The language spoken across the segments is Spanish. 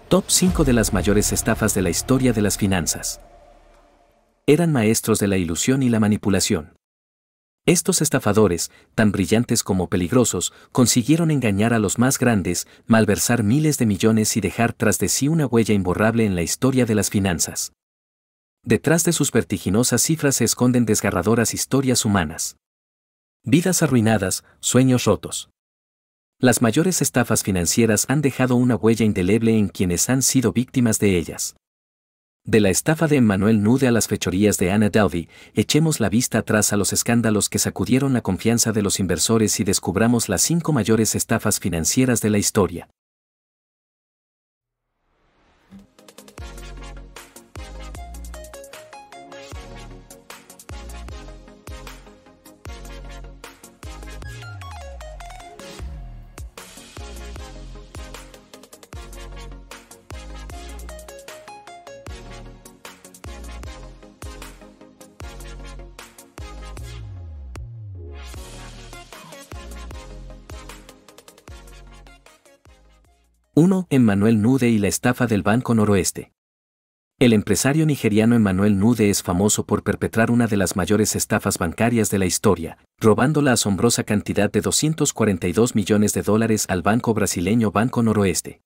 Top 5 de las mayores estafas de la historia de las finanzas. Eran maestros de la ilusión y la manipulación. Estos estafadores, tan brillantes como peligrosos, consiguieron engañar a los más grandes, malversar miles de millones y dejar tras de sí una huella imborrable en la historia de las finanzas. Detrás de sus vertiginosas cifras se esconden desgarradoras historias humanas. Vidas arruinadas, sueños rotos. Las mayores estafas financieras han dejado una huella indeleble en quienes han sido víctimas de ellas. De la estafa de Emmanuel Nude a las fechorías de Anna Delvey, echemos la vista atrás a los escándalos que sacudieron la confianza de los inversores y descubramos las 5 mayores estafas financieras de la historia. (1) Emmanuel Nude y la estafa del Banco Noroeste. El empresario nigeriano Emmanuel Nude es famoso por perpetrar una de las mayores estafas bancarias de la historia, robando la asombrosa cantidad de $242 millones al banco brasileño Banco Noroeste.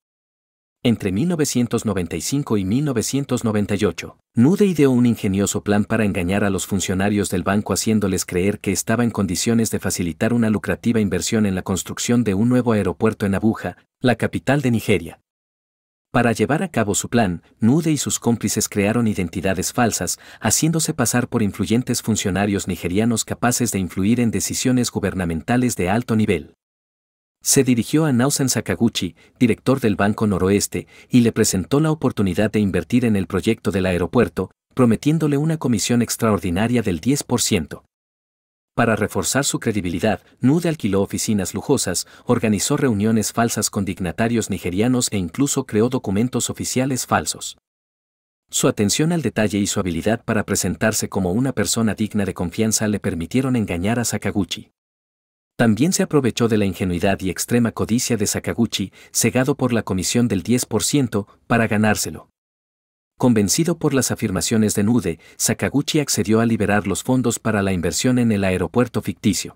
Entre 1995 y 1998, Nude ideó un ingenioso plan para engañar a los funcionarios del banco haciéndoles creer que estaba en condiciones de facilitar una lucrativa inversión en la construcción de un nuevo aeropuerto en Abuja, la capital de Nigeria. Para llevar a cabo su plan, Nude y sus cómplices crearon identidades falsas, haciéndose pasar por influyentes funcionarios nigerianos capaces de influir en decisiones gubernamentales de alto nivel. Se dirigió a Nausan Sakaguchi, director del Banco Noroeste, y le presentó la oportunidad de invertir en el proyecto del aeropuerto, prometiéndole una comisión extraordinaria del 10%. Para reforzar su credibilidad, Nude alquiló oficinas lujosas, organizó reuniones falsas con dignatarios nigerianos e incluso creó documentos oficiales falsos. Su atención al detalle y su habilidad para presentarse como una persona digna de confianza le permitieron engañar a Sakaguchi. También se aprovechó de la ingenuidad y extrema codicia de Sakaguchi, cegado por la comisión del 10%, para ganárselo. Convencido por las afirmaciones de Nude, Sakaguchi accedió a liberar los fondos para la inversión en el aeropuerto ficticio.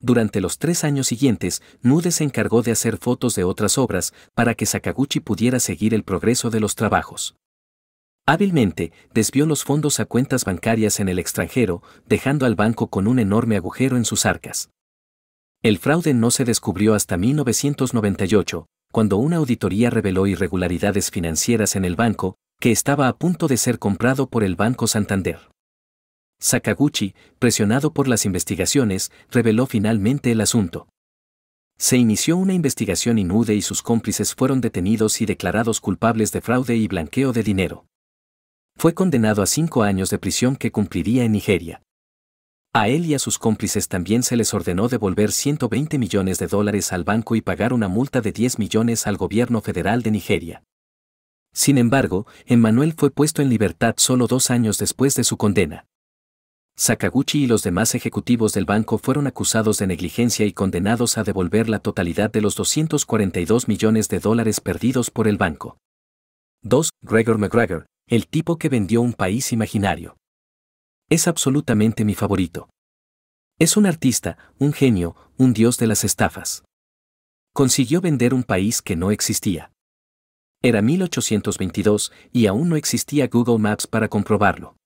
Durante los 3 años siguientes, Nude se encargó de hacer fotos de otras obras para que Sakaguchi pudiera seguir el progreso de los trabajos. Hábilmente, desvió los fondos a cuentas bancarias en el extranjero, dejando al banco con un enorme agujero en sus arcas. El fraude no se descubrió hasta 1998, cuando una auditoría reveló irregularidades financieras en el banco, que estaba a punto de ser comprado por el Banco Santander. Sakaguchi, presionado por las investigaciones, reveló finalmente el asunto. Se inició una investigación y Nude y sus cómplices fueron detenidos y declarados culpables de fraude y blanqueo de dinero. Fue condenado a 5 años de prisión que cumpliría en Nigeria. A él y a sus cómplices también se les ordenó devolver $120 millones al banco y pagar una multa de 10 millones al gobierno federal de Nigeria. Sin embargo, Emmanuel fue puesto en libertad solo 2 años después de su condena. Sakaguchi y los demás ejecutivos del banco fueron acusados de negligencia y condenados a devolver la totalidad de los $242 millones perdidos por el banco. 2. Gregor McGregor, el tipo que vendió un país imaginario. Es absolutamente mi favorito. Es un artista, un genio, un dios de las estafas. Consiguió vender un país que no existía. Era 1822 y aún no existía Google Maps para comprobarlo.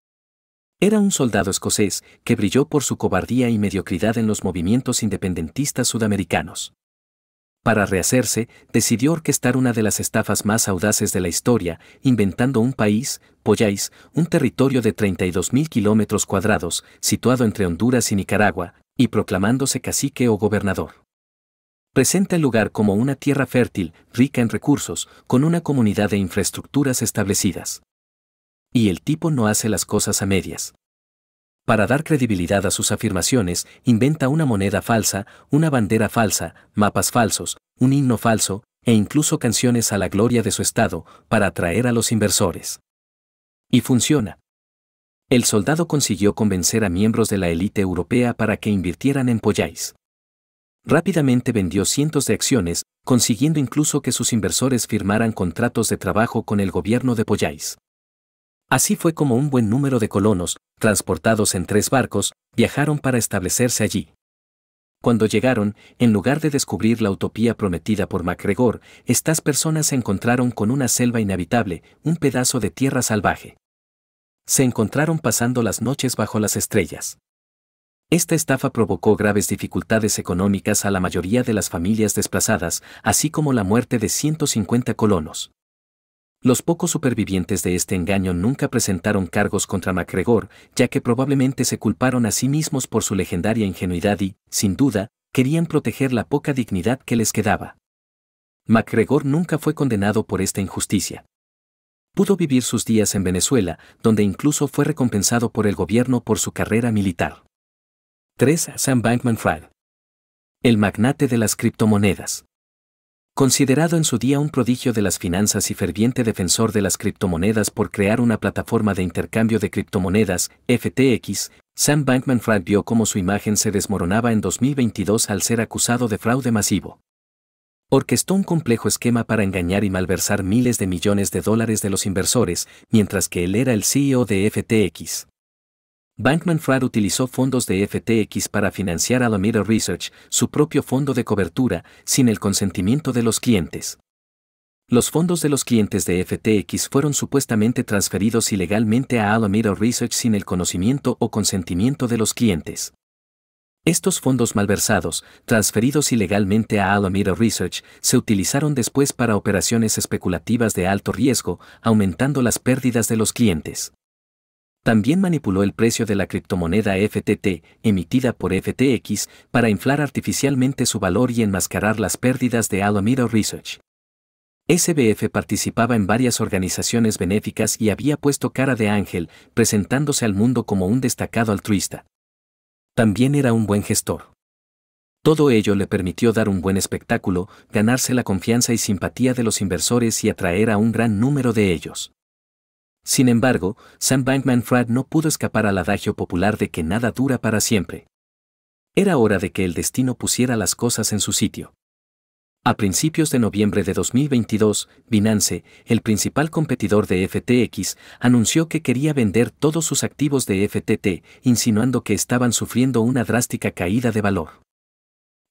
Era un soldado escocés que brilló por su cobardía y mediocridad en los movimientos independentistas sudamericanos. Para rehacerse, decidió orquestar una de las estafas más audaces de la historia, inventando un país, Poyais, un territorio de 32.000 kilómetros cuadrados, situado entre Honduras y Nicaragua, y proclamándose cacique o gobernador. Presenta el lugar como una tierra fértil, rica en recursos, con una comunidad de infraestructuras establecidas. Y el tipo no hace las cosas a medias. Para dar credibilidad a sus afirmaciones, inventa una moneda falsa, una bandera falsa, mapas falsos, un himno falso, e incluso canciones a la gloria de su estado, para atraer a los inversores. Y funciona. El soldado consiguió convencer a miembros de la élite europea para que invirtieran en Poyais. Rápidamente vendió cientos de acciones, consiguiendo incluso que sus inversores firmaran contratos de trabajo con el gobierno de Pollais. Así fue como un buen número de colonos, transportados en 3 barcos, viajaron para establecerse allí. Cuando llegaron, en lugar de descubrir la utopía prometida por MacGregor, estas personas se encontraron con una selva inhabitable, un pedazo de tierra salvaje. Se encontraron pasando las noches bajo las estrellas. Esta estafa provocó graves dificultades económicas a la mayoría de las familias desplazadas, así como la muerte de 150 colonos. Los pocos supervivientes de este engaño nunca presentaron cargos contra MacGregor, ya que probablemente se culparon a sí mismos por su legendaria ingenuidad y, sin duda, querían proteger la poca dignidad que les quedaba. MacGregor nunca fue condenado por esta injusticia. Pudo vivir sus días en Venezuela, donde incluso fue recompensado por el gobierno por su carrera militar. 3. Sam Bankman-Fried. El magnate de las criptomonedas. Considerado en su día un prodigio de las finanzas y ferviente defensor de las criptomonedas por crear una plataforma de intercambio de criptomonedas, FTX, Sam Bankman-Fried vio cómo su imagen se desmoronaba en 2022 al ser acusado de fraude masivo. Orquestó un complejo esquema para engañar y malversar miles de millones de dólares de los inversores, mientras que él era el CEO de FTX. Bankman-Fried utilizó fondos de FTX para financiar Alameda Research, su propio fondo de cobertura, sin el consentimiento de los clientes. Los fondos de los clientes de FTX fueron supuestamente transferidos ilegalmente a Alameda Research sin el conocimiento o consentimiento de los clientes. Estos fondos malversados, transferidos ilegalmente a Alameda Research, se utilizaron después para operaciones especulativas de alto riesgo, aumentando las pérdidas de los clientes. También manipuló el precio de la criptomoneda FTT, emitida por FTX, para inflar artificialmente su valor y enmascarar las pérdidas de Alameda Research. SBF participaba en varias organizaciones benéficas y había puesto cara de ángel, presentándose al mundo como un destacado altruista. También era un buen gestor. Todo ello le permitió dar un buen espectáculo, ganarse la confianza y simpatía de los inversores y atraer a un gran número de ellos. Sin embargo, Sam Bankman-Fried no pudo escapar al adagio popular de que nada dura para siempre. Era hora de que el destino pusiera las cosas en su sitio. A principios de noviembre de 2022, Binance, el principal competidor de FTX, anunció que quería vender todos sus activos de FTT, insinuando que estaban sufriendo una drástica caída de valor.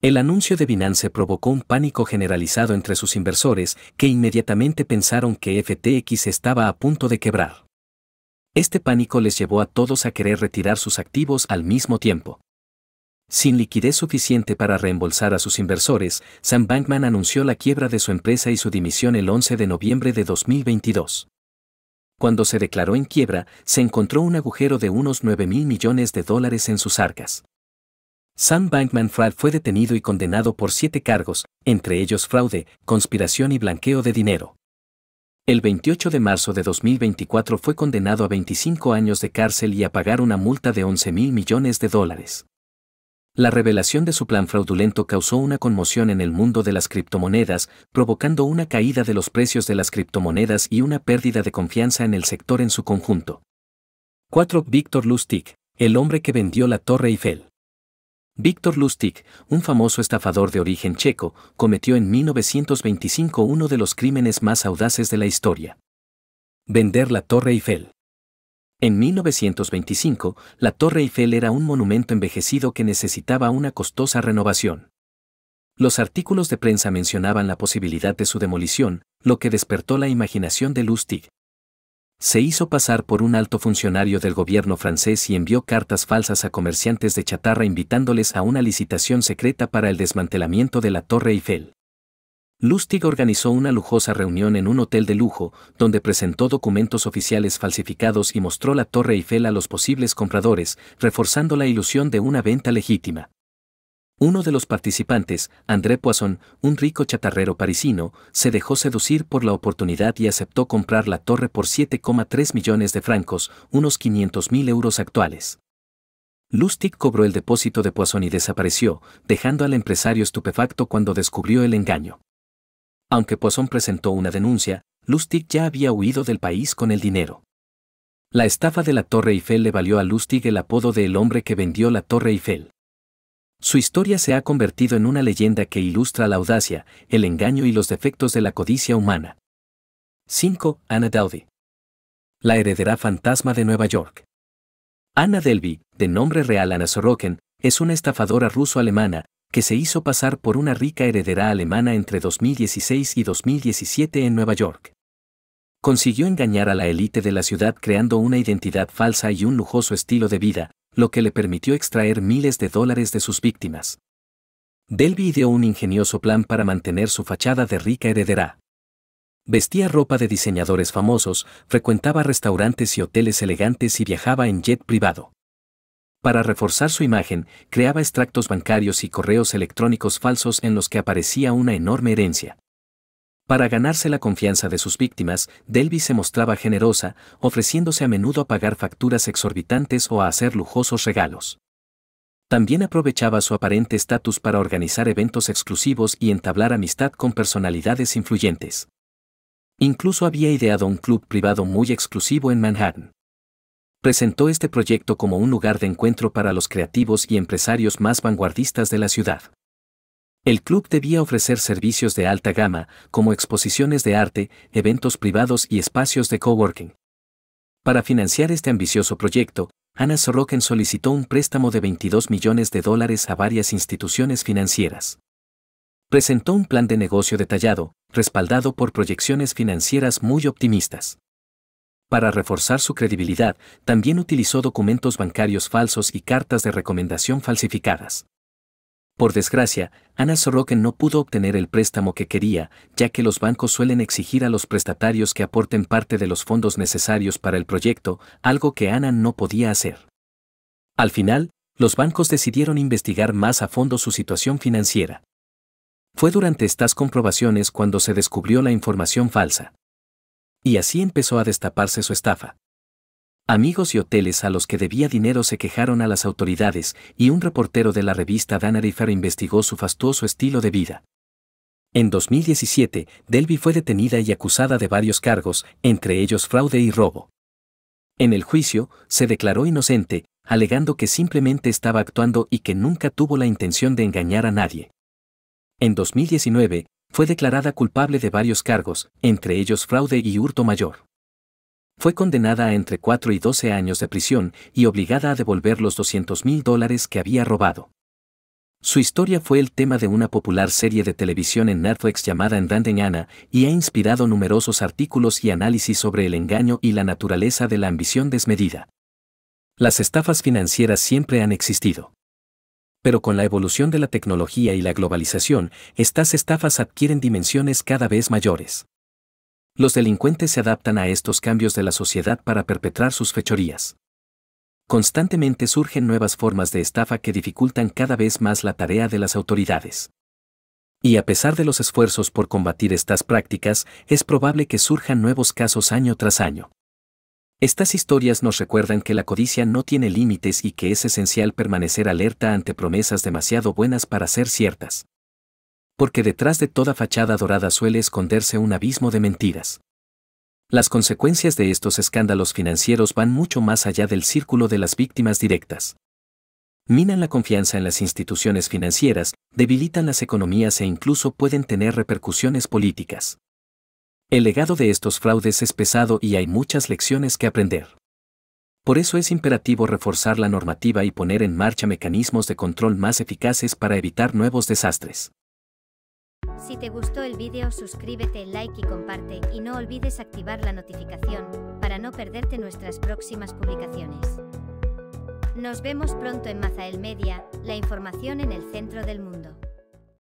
El anuncio de Binance provocó un pánico generalizado entre sus inversores, que inmediatamente pensaron que FTX estaba a punto de quebrar. Este pánico les llevó a todos a querer retirar sus activos al mismo tiempo. Sin liquidez suficiente para reembolsar a sus inversores, Sam Bankman anunció la quiebra de su empresa y su dimisión el 11 de noviembre de 2022. Cuando se declaró en quiebra, se encontró un agujero de unos $9.000 millones en sus arcas. Sam Bankman-Fried fue detenido y condenado por 7 cargos, entre ellos fraude, conspiración y blanqueo de dinero. El 28 de marzo de 2024 fue condenado a 25 años de cárcel y a pagar una multa de $11.000 millones. La revelación de su plan fraudulento causó una conmoción en el mundo de las criptomonedas, provocando una caída de los precios de las criptomonedas y una pérdida de confianza en el sector en su conjunto. 4. Victor Lustig, el hombre que vendió la Torre Eiffel. Victor Lustig, un famoso estafador de origen checo, cometió en 1925 uno de los crímenes más audaces de la historia. Vender la Torre Eiffel. En 1925, la Torre Eiffel era un monumento envejecido que necesitaba una costosa renovación. Los artículos de prensa mencionaban la posibilidad de su demolición, lo que despertó la imaginación de Lustig. Se hizo pasar por un alto funcionario del gobierno francés y envió cartas falsas a comerciantes de chatarra invitándoles a una licitación secreta para el desmantelamiento de la Torre Eiffel. Lustig organizó una lujosa reunión en un hotel de lujo, donde presentó documentos oficiales falsificados y mostró la Torre Eiffel a los posibles compradores, reforzando la ilusión de una venta legítima. Uno de los participantes, André Poisson, un rico chatarrero parisino, se dejó seducir por la oportunidad y aceptó comprar la torre por 7,3 millones de francos, unos 500.000 euros actuales. Lustig cobró el depósito de Poisson y desapareció, dejando al empresario estupefacto cuando descubrió el engaño. Aunque Poisson presentó una denuncia, Lustig ya había huido del país con el dinero. La estafa de la Torre Eiffel le valió a Lustig el apodo de el hombre que vendió la Torre Eiffel. Su historia se ha convertido en una leyenda que ilustra la audacia, el engaño y los defectos de la codicia humana. 5. Anna Delvey. La heredera fantasma de Nueva York. Anna Delvey, de nombre real Anna Sorokin, es una estafadora ruso-alemana que se hizo pasar por una rica heredera alemana entre 2016 y 2017 en Nueva York. Consiguió engañar a la élite de la ciudad creando una identidad falsa y un lujoso estilo de vida, lo que le permitió extraer miles de dólares de sus víctimas. Delvey ideó un ingenioso plan para mantener su fachada de rica heredera. Vestía ropa de diseñadores famosos, frecuentaba restaurantes y hoteles elegantes y viajaba en jet privado. Para reforzar su imagen, creaba extractos bancarios y correos electrónicos falsos en los que aparecía una enorme herencia. Para ganarse la confianza de sus víctimas, Delvey se mostraba generosa, ofreciéndose a menudo a pagar facturas exorbitantes o a hacer lujosos regalos. También aprovechaba su aparente estatus para organizar eventos exclusivos y entablar amistad con personalidades influyentes. Incluso había ideado un club privado muy exclusivo en Manhattan. Presentó este proyecto como un lugar de encuentro para los creativos y empresarios más vanguardistas de la ciudad. El club debía ofrecer servicios de alta gama, como exposiciones de arte, eventos privados y espacios de coworking. Para financiar este ambicioso proyecto, Anna Sorokin solicitó un préstamo de $22 millones a varias instituciones financieras. Presentó un plan de negocio detallado, respaldado por proyecciones financieras muy optimistas. Para reforzar su credibilidad, también utilizó documentos bancarios falsos y cartas de recomendación falsificadas. Por desgracia, Anna Sorokin no pudo obtener el préstamo que quería, ya que los bancos suelen exigir a los prestatarios que aporten parte de los fondos necesarios para el proyecto, algo que Anna no podía hacer. Al final, los bancos decidieron investigar más a fondo su situación financiera. Fue durante estas comprobaciones cuando se descubrió la información falsa. Y así empezó a destaparse su estafa. Amigos y hoteles a los que debía dinero se quejaron a las autoridades, y un reportero de la revista Vanity Fair investigó su fastuoso estilo de vida. En 2017, Delvey fue detenida y acusada de varios cargos, entre ellos fraude y robo. En el juicio, se declaró inocente, alegando que simplemente estaba actuando y que nunca tuvo la intención de engañar a nadie. En 2019, fue declarada culpable de varios cargos, entre ellos fraude y hurto mayor. Fue condenada a entre 4 y 12 años de prisión y obligada a devolver los $200,000 que había robado. Su historia fue el tema de una popular serie de televisión en Netflix llamada Endanding Anna y ha inspirado numerosos artículos y análisis sobre el engaño y la naturaleza de la ambición desmedida. Las estafas financieras siempre han existido. Pero con la evolución de la tecnología y la globalización, estas estafas adquieren dimensiones cada vez mayores. Los delincuentes se adaptan a estos cambios de la sociedad para perpetrar sus fechorías. Constantemente surgen nuevas formas de estafa que dificultan cada vez más la tarea de las autoridades. Y a pesar de los esfuerzos por combatir estas prácticas, es probable que surjan nuevos casos año tras año. Estas historias nos recuerdan que la codicia no tiene límites y que es esencial permanecer alerta ante promesas demasiado buenas para ser ciertas. Porque detrás de toda fachada dorada suele esconderse un abismo de mentiras. Las consecuencias de estos escándalos financieros van mucho más allá del círculo de las víctimas directas. Minan la confianza en las instituciones financieras, debilitan las economías e incluso pueden tener repercusiones políticas. El legado de estos fraudes es pesado y hay muchas lecciones que aprender. Por eso es imperativo reforzar la normativa y poner en marcha mecanismos de control más eficaces para evitar nuevos desastres. Si te gustó el vídeo, suscríbete, like y comparte, y no olvides activar la notificación, para no perderte nuestras próximas publicaciones. Nos vemos pronto en Mazael Media, la información en el centro del mundo.